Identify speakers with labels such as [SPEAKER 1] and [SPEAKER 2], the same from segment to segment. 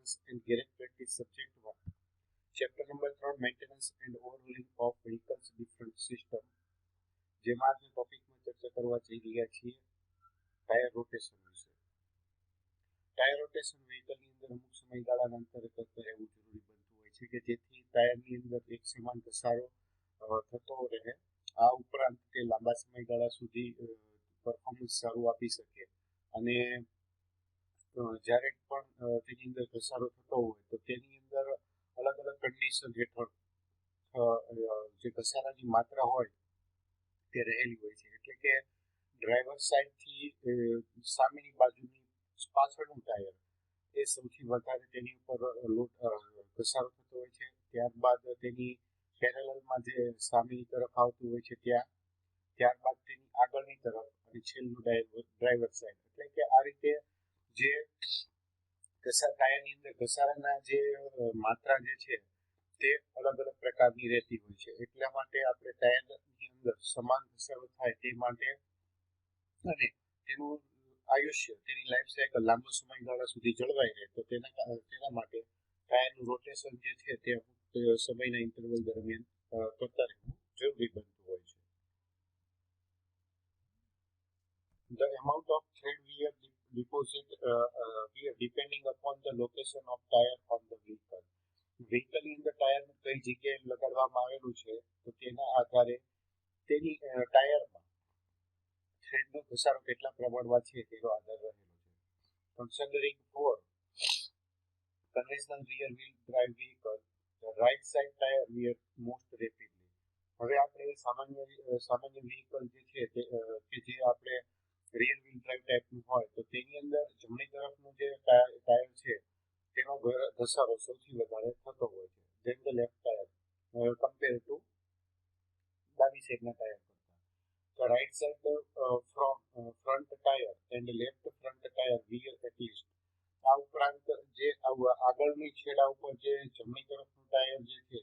[SPEAKER 1] Maintenance and Garage Practice Subject 1. Chapter number 3 Maintenance and Overhauling of Vehicles Different System. જેમાં આજના ટોપિકમાં ચર્ચા કરવા જઈ રહ્યા છીએ ટાયર રોટેશન વિશે. ટાયર રોટેશન વ્હીકલની અંદર અમુક સમયગાળાના અંતરે કરતા રહેવું જરૂરી બનતું હોય છે કે જેથી ટાયરની અંદર એક સમાન ઘસારો થતો રહે. આ ઉપરાંત તે લાંબા સમયગાળા સુધી પરફોર્મન્સ સારું આપી શકે અને જ્યારે પણ તેની અંદર ઘસારો થતો હોય તો તેની અંદર અલગ અલગ કન્ડિશન હેઠળ જે ઘસારાની માત્રા હોય તે રહેલી હોય છે. એટલે કે ડ્રાઈવર સાઈડથી સામેની બાજુની પાછળનું ટાયર એ સૌથી વધારે તેની ઉપર ઘસારો થતો હોય છે. ત્યારબાદ તેની પેરેલલમાં જે સામેની તરફ આવતું હોય છે ત્યારબાદ તેની આગળની તરફ અને છેલ્લું ડ્રાઈવર સાઈડ. એટલે કે આ રીતે જે ટાયરની અંદર ઘસારાના જે માત્રા જે છે તે અલગ અલગ પ્રકારની રહેતી હોય છે. એટલા માટે આપણે ટાયરની અંદર સમાન ઘસારો થાય તે માટે અને તેનું આયુષ્ય તેની લાઈફ સાયકલ લાંબો સમયગાળા સુધી જળવાઈ રહે તો તેના માટે ટાયરનું રોટેશન જે છે તે અમુક સમયના ઇન્ટરવલ દરમિયાન કરતા રહેવું જરૂરી બનતું હોય છે. The amount of thread wear deposit wear depending upon the location of tire on the vehicle. વ્હીકલની અંદર ટાયર કઈ જગ્યાએ લગાડવામાં આવેલું છે તો તેના આધારે તેની ટાયરમાં થ્રેડનો ઘસારો કેટલા પ્રમાણમાં છે તેનો આધાર રહેલો છે. Considering for conventional rear wheel drive vehicle, the right side tire wear most rapidly. હવે આપણે સામાન્ય વ્હીકલ જે છે કે જે આપણે રિયર વ્હીલ ડ્રાઈવ ટાઈપનું હોય તો તેની અંદર જમણી તરફનું જે ટાયર છે તેનો ઘસારો સૌથી વધારે થતો હોય છે જેમ કે લેફ્ટ ટાયર કમ્પેર ટુ ડાબી સાઈડના ટાયર કરતા. તો right side front tyre and left front tyre wear at least. આ ઉપરાંત જે આગળની છેડા ઉપર જે જમણી તરફનું ટાયર જે છે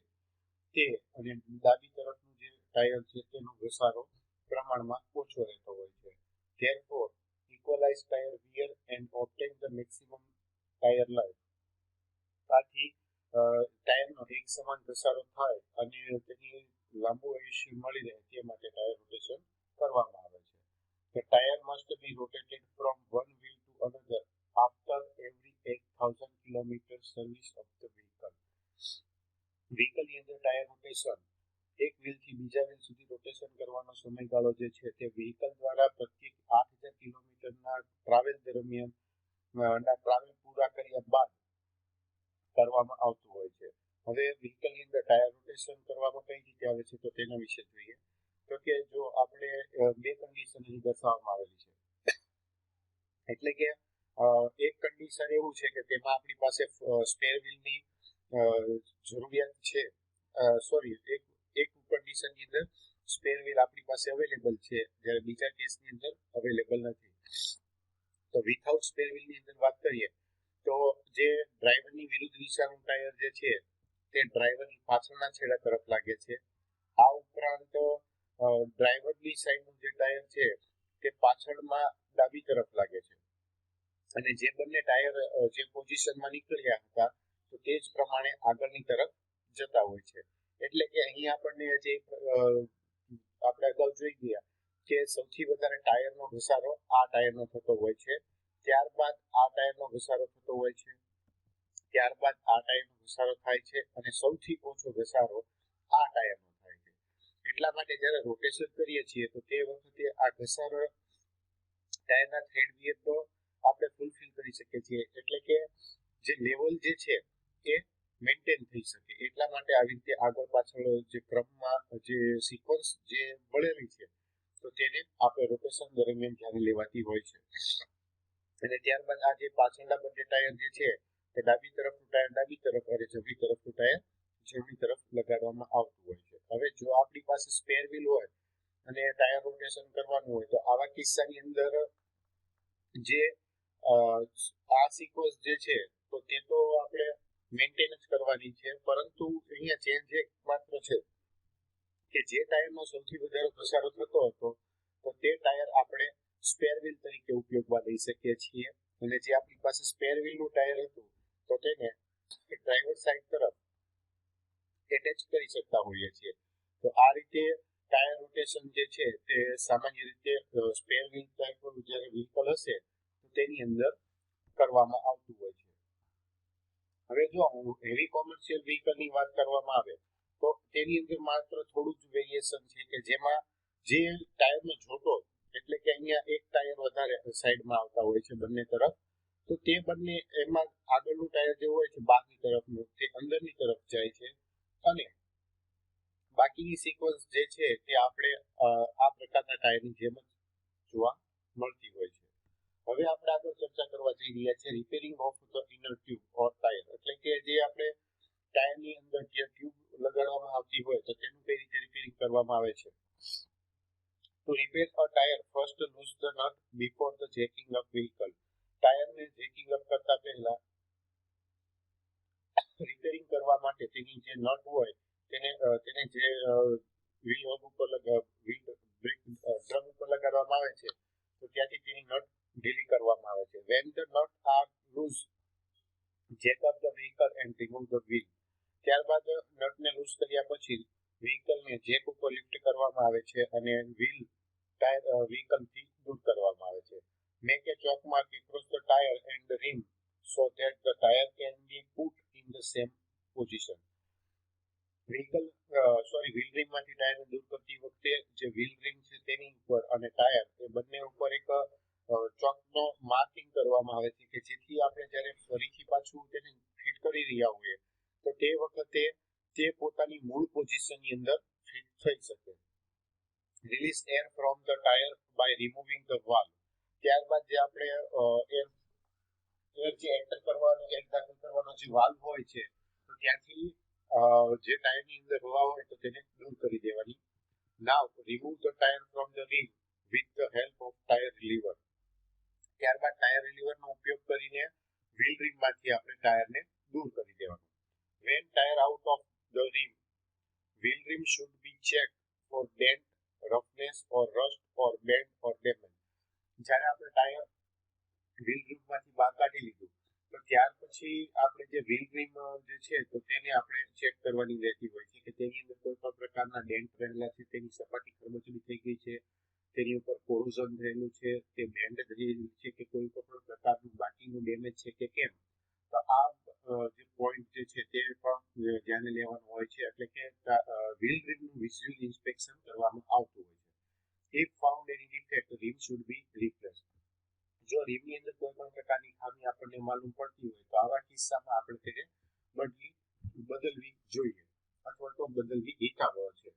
[SPEAKER 1] તે અને ડાબી તરફનું જે ટાયર છે તેનો ઘસારો પ્રમાણમાં ઓછો રહેતો હોય છે. Therefore, equalize tire wear and obtain the maximum tire life. આથી ટાયરનો એક સમાન ઘસારો થાય અને તેની લાંબુ આયુષ્ય મળી રહે તે માટે ટાયર રોટેશન કરવામાં આવે છે. The tire must be rotated from one wheel to another after every 8,000 km service of the vehicle. વ્હીકલની અંદર ટાયર રોટેશન એક વ્હીલથી બીજા વ્હીલ સુધી રોટેશન કરવાનો સમયગાળો જે છે તે વ્હીકલ દ્વારા પ્રત્યેક 8,000 કિલોમીટરના ટ્રાવેલ દરમિયાન ટ્રાવેલ પૂરા કર્યા બાદ કરવામાં આવતું હોય છે. હવે વ્હીકલની અંદર ટાયર રોટેશન કરવામાં કઈ રીતે આવે છે તો તેના વિશે જોઈએ. તો કે જો આપણે બે કન્ડિશન અહીં દર્શાવવામાં આવેલી છે. એટલે કે એક કન્ડિશન એવું છે કે તેમાં આપણી પાસે સ્પેર વ્હીલની જરૂરિયાત છે. એક કન્ડિશનની અંદર સ્પેર વ્હીલ આપણી પાસે અવેલેબલ છે જ્યારે બીજા કેસની અંદર અવેલેબલ નથી. તો વિથઆઉટ સ્પેર વ્હીલની અંદર વાત કરીએ તો જે ડ્રાઈવરની વિરુદ્ધ દિશાનું ટાયર જે છે તે ડ્રાઈવરની પાછળના છેડા તરફ લાગે છે. આ ઉપરાંત ડ્રાઈવરની સાઈડનું જે ટાયર છે તે પાછળમાં ડાબી તરફ લાગે છે અને જે બંને ટાયર જે પોઝિશનમાં નીકળ્યા હતા તો તે જ પ્રમાણે આગળની તરફ જતા હોય છે. એટલે કે અહીં આપણને જે આપણે અગાઉ જોઈ ગયા કે સૌથી વધારે ટાયરનો ઘસારો આ ટાયરનો થતો હોય છે, ત્યારબાદ આ ટાયરનો ઘસારો થતો હોય છે, ત્યારબાદ આ ટાયરનો ઘસારો થાય છે અને સૌથી ઓછો ઘસારો આ ટાયરનો થાય છે. એટલા માટે જ્યારે રોટેશન કરીએ છીએ તો તે વખતે આ ઘસારો ટાયરના થ્રેડ વિયર તો આપણે ફૂલફિલ કરી શકીએ છીએ. એટલે કે જે લેવલ જે છે એ મેન્ટેન થઈ શકે એટલા માટે આવી રીતે આગળ પાછળ જે ક્રમમાં જે સિક્વન્સ જે મળેલી છે તો તેને આપણે રોટેશન દરમિયાન ધ્યાને લેવાતી હોય છે. અને ત્યારબાદ આ જે પાછળના બંને ટાયર જે છે તે ડાબી તરફનું ટાયર ડાબી તરફ અને જમણી તરફનું ટાયર જમણી તરફ લગાડવામાં આવતું હોય છે. હવે જો આપણી પાસે સ્પેર વ્હીલ હોય અને ટાયર રોટેશન કરવાનું હોય તો આવા કિસ્સાની અંદર જે આ સિક્વન્સ જે છે તો તે તો આપણે મેન્ટેન જ કરવાની છે, પરંતુ અહીંયા ચેન્જ એક માત્ર છે કે જે ટાયરનો સૌથી વધારે ઘસારો થતો હતો તો તે ટાયર આપણે સ્પેર વ્હીલ તરીકે ઉપયોગમાં લઈ શકીએ છીએ અને જે આપણી પાસે સ્પેર વ્હીલનું ટાયર હતું તો તેને ડ્રાઈવર સાઈડ તરફ એટેચ કરી શકતા હોઈએ છીએ. તો આ રીતે ટાયર રોટેશન જે છે તે સામાન્ય રીતે સ્પેર વ્હીલ ટાઈપ જ્યારે વ્હીકલ હશે તો તેની અંદર કરવામાં આવતું હોય છે. હવે જો હેવી કોમર્શિયલ વ્હીકલની વાત કરવામાં આવે તો તેની અંદર માત્ર થોડું જ વેરિએશન છે કે જેમાં જે ટાયરનો જોટો એટલે કે અહીંયા એક ટાયર વધારે સાઈડમાં આવતા હોય છે બંને તરફ, તો તે બંને એમાં આગળનું ટાયર જે હોય છે બહારની તરફનું તે અંદરની તરફ જાય છે અને બાકીની સિક્વન્સ જે છે તે આપણે આ પ્રકારના ટાયરની જેમ જ જોવા મળતી હોય છે. હવે આપણે આગળ ચર્ચા કરવા જઈ રહ્યા છીએ repairing of the inner tube or tyre, એટલે કે જે આપણે ટાયરની અંદર જે ટ્યુબ લગાડવામાં આવતી હોય તો તેનું કઈ રીતે રિપેરિંગ કરવામાં આવે છે. To repair a tire, first lose the nut before the jacking up vehicle. ટાયરને જેકિંગ અપ કરતા પહેલા રિપેરિંગ કરવા માટે તેની જે નટ હોય તેને જે વ્હીલ હબ ઉપર વ્હીલ બ્રેક ડ્રમ ઉપર લગાડવામાં આવે છે તો ત્યાંથી તેની નટ ઢીલી કરવામાં આવે છે. When the nut are loose, jack up the vehicle and remove the wheel. ત્યારબાદ નટને લૂઝ કર્યા પછી વ્હીકલને જેક ઉપર લિફ્ટ કરવામાં આવે છે અને વ્હીલ ટાયર વ્હીકલથી દૂર કરવામાં આવે છે. Make a chalk mark across the tire and the rim so that the tire can be put in the same position. Wheel rim માંથી ટાયરને દૂર કરતી વખતે જે વ્હીલ રિમ છે તેની ઉપર અને ટાયર એ બંને ઉપર એક ચોકનો માર્કિંગ કરવામાં આવે છે કે જેથી આપણે જ્યારે ફરીથી પાછું તેને ફિટ કરી રહ્યા હોઈએ તો તે વખતે તે પોતાની મૂળ પોઝિશનની અંદર ફિટ થઈ શકે. Release air from the tyre by removing the valve. ત્યારબાદ જે આપણે એર જે એન્ટર કરવાનો એર દાખલ કરવાનો જે વાલ્વ હોય છે તો ત્યાંથી જે ટાયરની અંદર હવા હોય તો તેને દૂર કરી દેવાની. Now remove the tyre from the rim with the help of tyre reliever. ત્યારબાદ ટાયર રિલીવરનો ઉપયોગ કરીને વ્હીલ રિમમાંથી આપણે ટાયરને દૂર કરી દેવાનું. When tire out of the rim, wheel rim should be checked for dent, roughness or rust or bend or damage. જ્યારે આપણે ટાયર વ્હીલ રિમમાંથી બહાર કાઢી લીધું તો ત્યાર પછી આપણે જે વ્હીલ રિમ જે છે તો તેને આપણે ચેક કરવાની રહેતી હોય છે કે તેની અંદર કોઈ પણ પ્રકારના ડેન્ટ રહેલા છે, તેની સપાટી ખરબચડી થઈ ગઈ છે, તેની ઉપર કોરોઝન રહેલું છે, તે બેન્ડ થયેલું છે કે કોઈ પણ પ્રકારનું બાકીનું ડેમેજ છે કે કેમ. તો આ જે પોઈન્ટ જે છે તે પણ ધ્યાને લેવાનું હોય છે, એટલે કે વ્હીલ રિમનું વિઝ્યુઅલ ઇન્સ્પેક્શન કરવામાં આવતું હોય છે. If found any defect, rim should be replaced. જો રિમની અંદર કોઈ પણ પ્રકારની ખામી આપણને માલુમ પડતી હોય તો આવા કિસ્સામાં આપણે તેને બદલવી જોઈએ અથવા તો બદલવી હિતાવહ છે.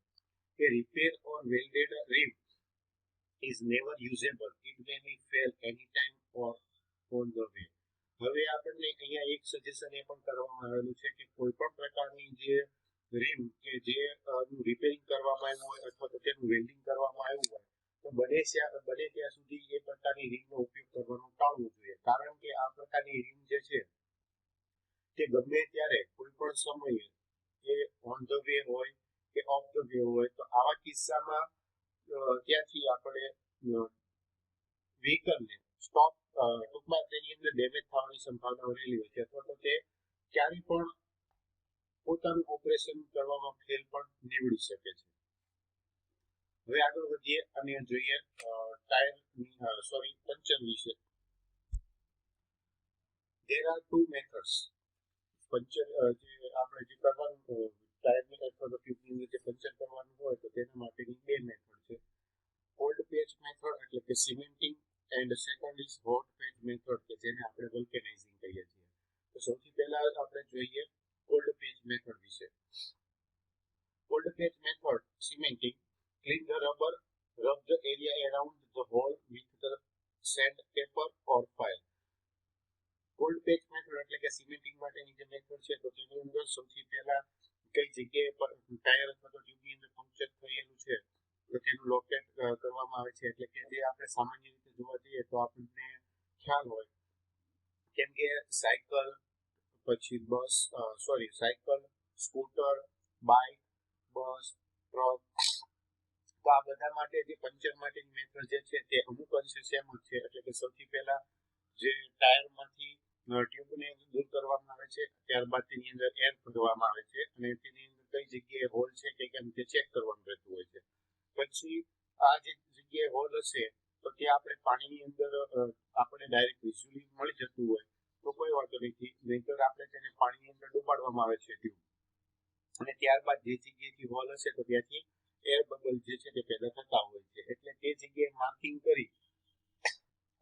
[SPEAKER 1] A repair on welded rim is never usable. It may be fail anytime or on the way. હવે આપણને અહીંયા એક સજેશન એ પણ કરવામાં આવેલું છે કે કોઈ પણ પ્રકારની જે રિમ કે જે રિપેરિંગ કરવામાં આવ્યું હોય અથવા તો તેનું વેલ્ડિંગ કરવામાં આવ્યું હોય તો બને ત્યાં સુધી એ પ્રકારની રિમનો ઉપયોગ કરવાનું ટાળવું જોઈએ, કારણ કે આ પ્રકારની રિમ જે છે તે ગમે ત્યારે કોઈ પણ સમયે એ ઓન ધ વે હોય કે ઓફ ધ વે હોય તો આવા કિસ્સામાં ત્યાંથી આપણે વ્હીકલને સ્ટોપ ટૂંકમાં તેની અંદર ડેમેજ થવાની સંભાવના રહેલી હોય છે અથવા તો તે ક્યારેય પણ પોતાનું ઓપરેશન કરવામાં ફેલ પણ નીવડી શકે છે. હવે આગળ વધીએ અને જોઈએ પંચર વિશે. There are two methods. Puncture જે આપણે જે કરવાનું ટાયરને અથવા તો ટ્યુબની અંદર જે પંચર કરવાનું હોય તો તેના માટેની બે મેથડ છે. કોલ્ડ પેચ મેથડ એટલે કે cementing and second is hot patch method કે જેને આપણે વલ્કેનાઇઝિંગ કહીએ છીએ. તો સૌથી પહેલા આપણે જોઈએ કોલ્ડ પેચ મેથડ વિશે. Cold patch method cementing clean the rubber, rub the area around the hole with the sandpaper or file. Cold patch method એટલે કે સિમેન્ટિંગ માટેની જે મેથડ છે તો તેની અંદર સૌથી પહેલા કઈ જગ્યાએ પર ટાયર અથવા તો ટ્યુબની અંદર પંક્ચર થયેલું છે તો તેનું લોકેટ કરવામાં આવે છે, એટલે કે જે આપણે સામાન્ય રીતે જોવા જઈએ તો આપણને ખ્યાલ હોય કેમ કે સાયકલ, સ્કૂટર, બાઇક, બસ, ટ્રક, તો આ બધા માટે જે પંચર માટેની મેથડ જે છે તે અમુક અંશે સેમ જ છે. એટલે કે સૌથી પહેલા જે ટાયરમાંથી ટ્યુબને દૂર કરવામાં આવે છે. ત્યારબાદ તેની અંદર એર ભરવામાં આવે છે અને તેની અંદર કઈ જગ્યાએ હોલ છે કે કેમ તે ચેક કરવાનું રહેતું હોય છે. પછી આ જે જગ્યાએ હોલ હશે તો ત્યાં આપણે પાણીની અંદર આપણે ડાયરેક્ટ વિઝ્યુઅલી મળી જતું હોય તો કોઈ વાંધો નથી, નહીંતર આપણે તેને પાણીની અંદર ડુબાડવામાં આવે છે ટ્યુબ, અને ત્યારબાદ જે જગ્યાએથી હોલ હશે તો ત્યાંથી એર બબલ જે છે તે પેદા થતા હોય છે. એટલે તે જગ્યાએ માર્કિંગ કરી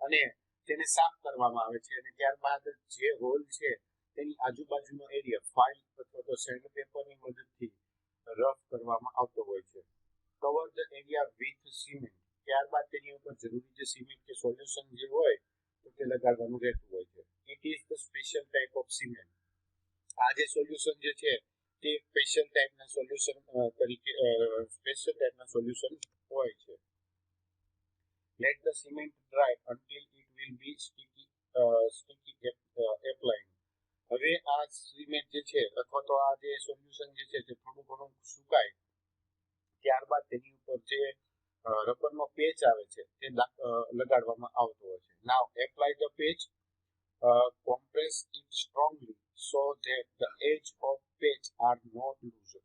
[SPEAKER 1] અને તેને સાફ કરવામાં આવે છે અને ત્યારબાદ જે હોલ છે તેની આજુબાજુનો એરિયા ફાઇલ અથવા તો સેન્ડ પેપરની મદદથી રફ કરવામાં આવતો હોય છે. Cover the area with cement. ત્યારબાદ તેની ઉપર જરૂરી જે સિમેન્ટ કે સોલ્યુશન જે હોય તો તે લગાડવાનું રહેતું હોય છે. It is the special type of cement. આ જે સોલ્યુશન જે છે તે સ્પેશિયલ ટાઈપના સોલ્યુશન તરીકે સ્પેશિયલ ટાઈપના સોલ્યુશન હોય છે. Late the cement dry until it will be sticky applied. હવે આ સિમેન્ટ જે છે અથવા તો આ જે સોલ્યુશન જે છે તે થોડું ઘણું સુકાય ત્યારબાદ તેની ઉપર જે રબરનો પેચ આવે છે તે લગાડવામાં આવતો હોય છે. Now apply the patch, compress it strongly so that the edge of patch are not loose.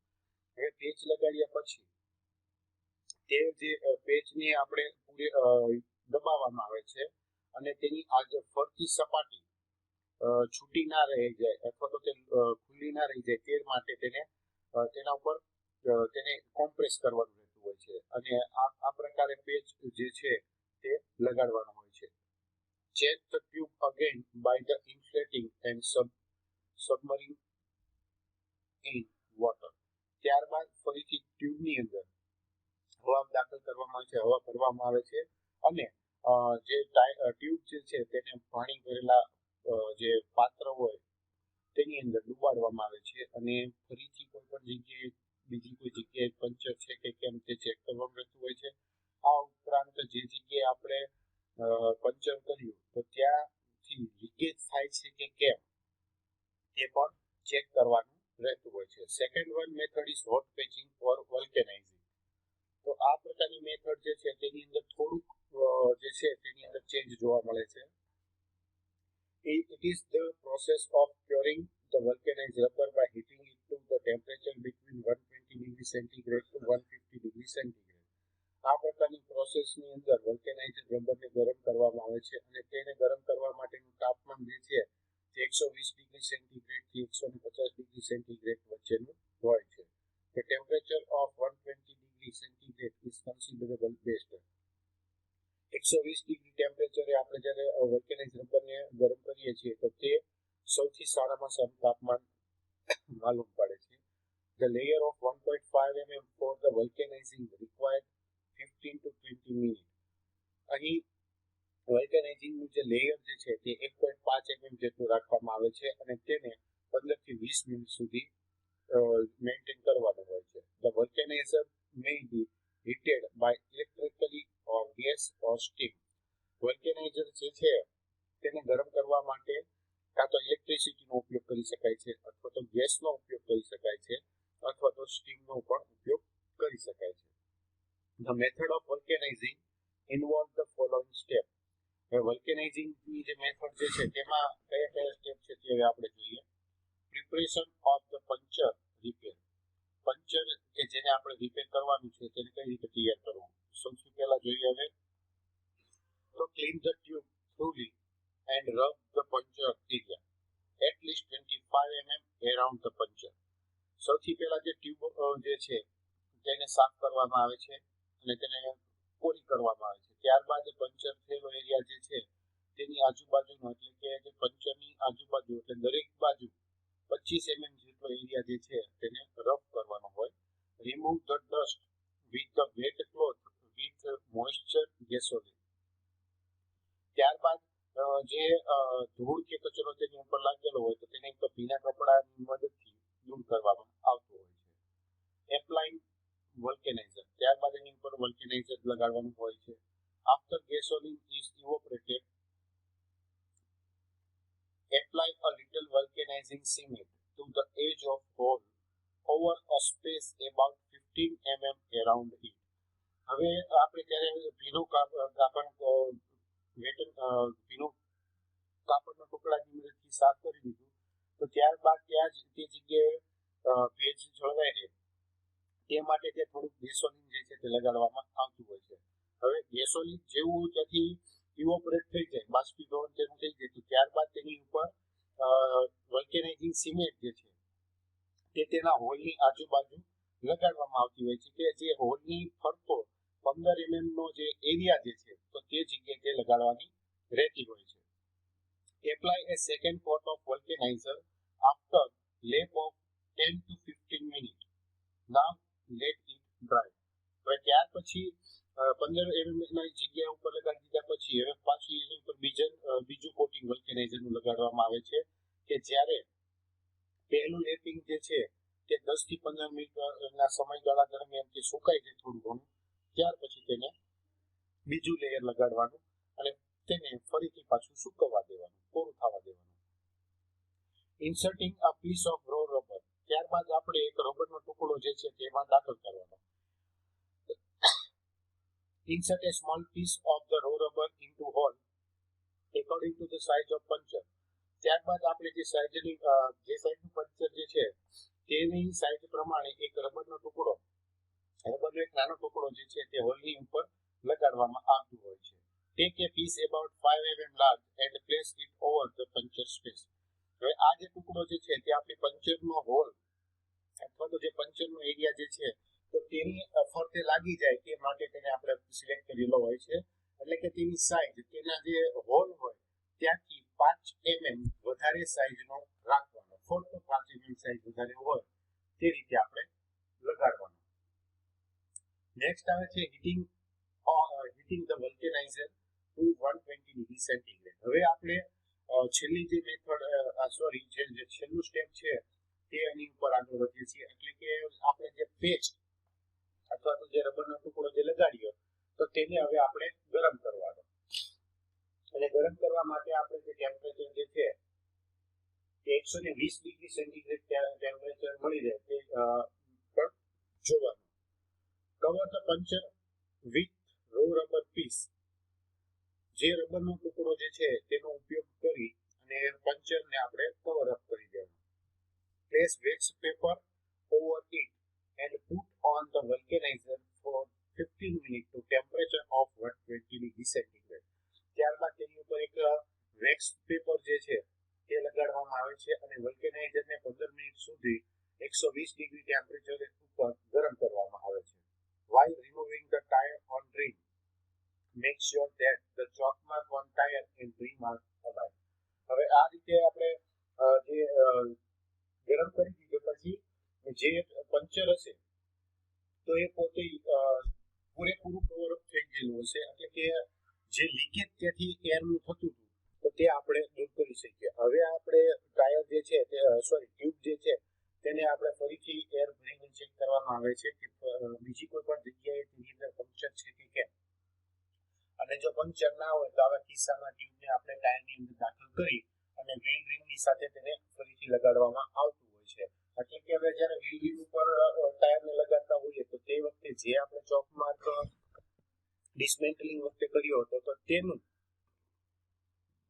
[SPEAKER 1] હવે પેચ લગાડ્યા પછી તે જે પેચને આપણે દબાવવામાં આવે છે અને તેની ફરતી સપાટી છૂટી ના રહી જાય અથવા તો તે ખુલ્લી ના રહી જાય તે માટે તેના ઉપર તેને કોમ્પ્રેસ કરવાનું રહેતું હોય છે અને આ પ્રકારે પેચ જે છે તે લગાડવાનું હોય છે. Check the tube again by the inflating and submerging in water. ત્યારબાદ ફરીથી ટ્યુબની અંદર હવા દાખલ કરવામાં આવે છે, હવા ભરવામાં આવે છે અને જે ટ્યુબ જે છે તેને પાણી ભરેલા જે પાત્ર હોય તેની અંદર ડુબાડવામાં આવે છે અને ફરીથી કોઈ પણ જગ્યાએ બીજી કોઈ જગ્યાએ પંચર છે કે કેમ તે ચેક કરવાનું રહેતું હોય છે. આ ઉપરાંત જે જગ્યાએ આપણે પંચર કર્યું તો ત્યાંથી લીકેજ થાય છે કે કેમ તે પણ ચેક કરવાનું રહેતું હોય છે. Second one method is hot patching or vulcanising. તો આ પ્રકારની મેથડ જે છે તેની અંદર થોડુંક જે છે તેની અંદર ચેન્જ જોવા મળે છે. It is the process of curing the vulcanized rubber by heating it to the temperature between 120 degree centigrade to 150 degree centigrade. આ પ્રકારની પ્રોસેસની અંદર વલ્કેનાઇઝ્ડ રબરને ગરમ કરવામાં આવે છે અને તેને ગરમ કરવા માટેનું તાપમાન જે છે તે 120 ડિગ્રી સેન્ટીગ્રેડ થી 150 ડિગ્રી સેન્ટીગ્રેડ વચ્ચેનું હોય છે. The temperature of 120 degree centigrade is considerable best. 120 degree ટેમ્પરેચરે આપણે જ્યારે વલ્કેનાઇઝ્ડ રબરને ગરમ કરીએ છીએ તો તે સૌથી સારામાં સારું તાપમાન માલુમ પડે છે. The layer of 1.5 mm for the vulcanizing required 15 to 20 minutes. અહીં વલ્કેનાઇઝિંગનું જે લેયર જે છે તે 1.5 mm જેટલું રાખવામાં આવે છે અને તેને 15 થી 20 મિનિટ સુધી મેન્ટેન કરવાનું હોય છે. The vulcanizer may be heated by electrically or gas or steam. વલ્કેનાઇઝર જે છે તેને ગરમ કરવા માટે કાં તો ઇલેક્ટ્રિસિટીનો ઉપયોગ કરી શકાય છે અથવા તો ગેસનો ઉપયોગ કરી શકાય છે અથવા તો સ્ટીમનો પણ ઉપયોગ કરી શકાય છે. The method of vulcanizing involve the following step. હવે વલ્કેનાઇઝિંગની જે મેથડ જે છે તેમાં કયા કયા સ્ટેપ છે તે હવે આપણે જોઈએ. Preparation of the puncture repair. Puncture કે જેને આપણે રિપેર કરવાનું છે તેને કઈ રીતે તૈયાર કરવું. સૌથી પહેલા જોઈએ હવે તો clean the tube thoroughly and rub the puncture area at least 25 mm around the puncture. સૌથી પહેલા જે ટ્યુબ જે છે તેને સાફ કરવામાં આવે છે અને તેને કોરી કરવામાં આવે છે. ત્યારબાદ પંચર થયેલો એરિયા જે છે તેની આજુબાજુનો એટલે કે જે પંચરની આજુબાજુ એટલે દરેક બાજુ 25 mm જેટલો એરિયા જે છે તેને રફ કરવાનો હોય. Remove the dust with the wet cloth with moisture gasoline. ત્યારબાદ જે ધૂળ કે કચરો તેની ઉપર લાગેલો હોય તો તેને એક ભીના કપડાની મદદથી દૂર કરવામાં આવતો હોય છે. Applying vulcaniser. ત્યારબાદ એની ઉપર વલ્કેનાઇઝર લગાડવાનું હોય છે. After gasoline is evaporated apply a little vulcanizing cement to the edge of hole over a space about 15 mm around it. હવે આપણે જ્યારે ભીનું કાપડ ભીનું કાપડના ટુકડાની મદદથી સાફ કરી દીધું, તો ત્યારબાદ ત્યાં જ તે જગ્યાએ ભેજ જળવાઈ રહે તે માટે તે થોડુંક ગેસોલિન જે છે તે લગાડવામાં આવતું હોય છે. હવે ગેસોલિન જેવું ત્યાંથી ઇવોપરેટ થઈ જાય, બાષ્પીભવન તેનું થઈ જાય, તો ત્યારબાદ તેની ઉપર વલ્કેનાઇઝિંગ સિમેન્ટ જે છે તે તેના હોલની આજુબાજુ લગાડવામાં આવતી હોય છે, કે જે હોલની ફરતો 15 mm નો જે એરિયા જે છે તો તે જગ્યાએ તે લગાડવાની રહેતી હોય છે. Apply a second coat of vulcanizer after lap of 10 to 15 minutes. Now let it dry. હવે ત્યાર પછી 15 mm ના જગ્યા ઉપર લગાડી દીધા પછી હવે પાછું એની ઉપર બીજું કોટિંગ વલ્કેનાઇઝરનું લગાડવામાં આવે છે, કે જ્યારે પહેલું લેપિંગ જે છે તે 10 થી 15 મિનિટના સમયગાળા દરમિયાન તે સુકાઈ જાય થોડું ઘણું, ત્યાર પછી તેને બીજું લેયર લગાડવાનું અને તેને ફરીથી પાછું સૂકવવા દેવાનું, કોરું થવા દેવાનું. Inserting a piece of raw rubber. ત્યારબાદ આપણે એક રબરનો ટુકડો જે છે તેમાં દાખલ કરવાનો. Insert a small piece of the raw rubber into hole according to the size of puncture. ત્યારબાદ આપણે જે સાઈઝનું પંચર જે છે તેની સાઈઝ પ્રમાણે એક રબરનો એક નાનો ટુકડો જે છે તે હોલની ઉપર લગાડવામાં આવતું હોય છે. Take a piece about 5 mm large and place it over the puncture space. હવે આ જે ટુકડો જે છે તે આપણી પંચરનો હોલ અથવા તો જે પંચરનો એરિયા જે છે તો તેની ફરતે લાગી જાય તે માટે તેને આપણે સિલેક્ટ કરેલો હોય છે, એટલે કે તેની સાઈઝ તેના જે હોલ હોય ત્યાંથી 5 mm વધારે સાઈઝનો રાખવાનો, ફરતો 5 mm સાઈઝ વધારે હોય તે રીતે આપણે લગાડવાનું. નેક્સ્ટ આવે છે heating the vulcaniser to 120 degree centigrade. હવે આપણે છેલ્લી જે જે છેલ્લું સ્ટેપ છે તે એની ઉપર આગળ વધીએ છીએ, એટલે કે આપણે જે પેચ અથવા તો જે રબરનો ટુકડો જે લગાડ્યો તો તેને હવે આપણે ગરમ કરવાનો, અને ગરમ કરવા માટે આપણે જે ટેમ્પરેચર જે છે તે 120 ડિગ્રી સેન્ટીગ્રેડ ટેમ્પરેચર મળી રહે તે પણ જોવાનું. Cover the puncture with raw rubber piece. જે રબરનો ટુકડો જે છે તેનો ઉપયોગ કરી અને પંચરને આપણે કવર અપ કરી દેવાનું. Place wax paper over it and put on the vulcanizer for 15 minutes to temperature of 120 degree centigrade. ત્યારબાદ તેની ઉપર એક વેક્સ પેપર જે છે તે લગાડવામાં આવે છે અને વલ્કેનાઇઝરને 15 મિનિટ સુધી 120 ડિગ્રી ટેમ્પરેચર ઉપર ગરમ કરવામાં આવે છે. While removing the tire on rim, make sure that the chalk mark on tire and rim are aligned. હવે આ રીતે આપણે જે ગરમ કરી દીધો પછી જે પંચર હશે તો એ પોતે પૂરેપૂરું કવર અપ થઈ ગયેલું હશે, એટલે કે જે લીકેજ ત્યાંથી એરનું થતું હતું તો તે આપણે દૂર કરી શકીએ. હવે આપણે ટાયર જે છે ટ્યુબ જે છે તેને આપણે ફરીથી એર ભરીને ચેક કરવામાં આવે છે કે બીજી કોઈ પણ જગ્યાએ તેની અંદર પંક્ચર છે કે કેમ, અને જો પંક્ચર ના હોય તો આવા કિસ્સામાં ટ્યુબને આપણે ટાયરની અંદર દાખલ કરી અને વ્હીલ રિમની સાથે તેને ફરીથી લગાડવામાં આવતું હોય છે. એટલે કે હવે જ્યારે વ્હીલ રિમ ઉપર ટાયરને લગાડતા હોઈએ તો તે વખતે જે આપણે ચોક માર્ક ડિસમેન્ટલિંગ વખતે કર્યો હતો તો તેનું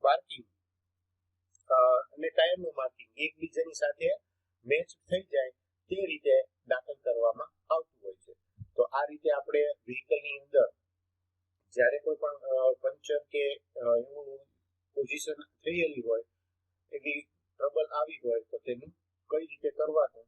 [SPEAKER 1] માર્કિંગ અને ટાયરનું માર્કિંગ એકબીજાની સાથે મેચ થઈ જાય તે રીતે દાખલ કરવામાં આવતું હોય છે. તો આ રીતે આપણે વ્હીકલની અંદર જ્યારે કોઈ પણ પંચર કે એવું પોઝિશન થયેલી હોય, એવી ટ્રબલ આવી હોય તો તેનું કઈ રીતે કરવાનું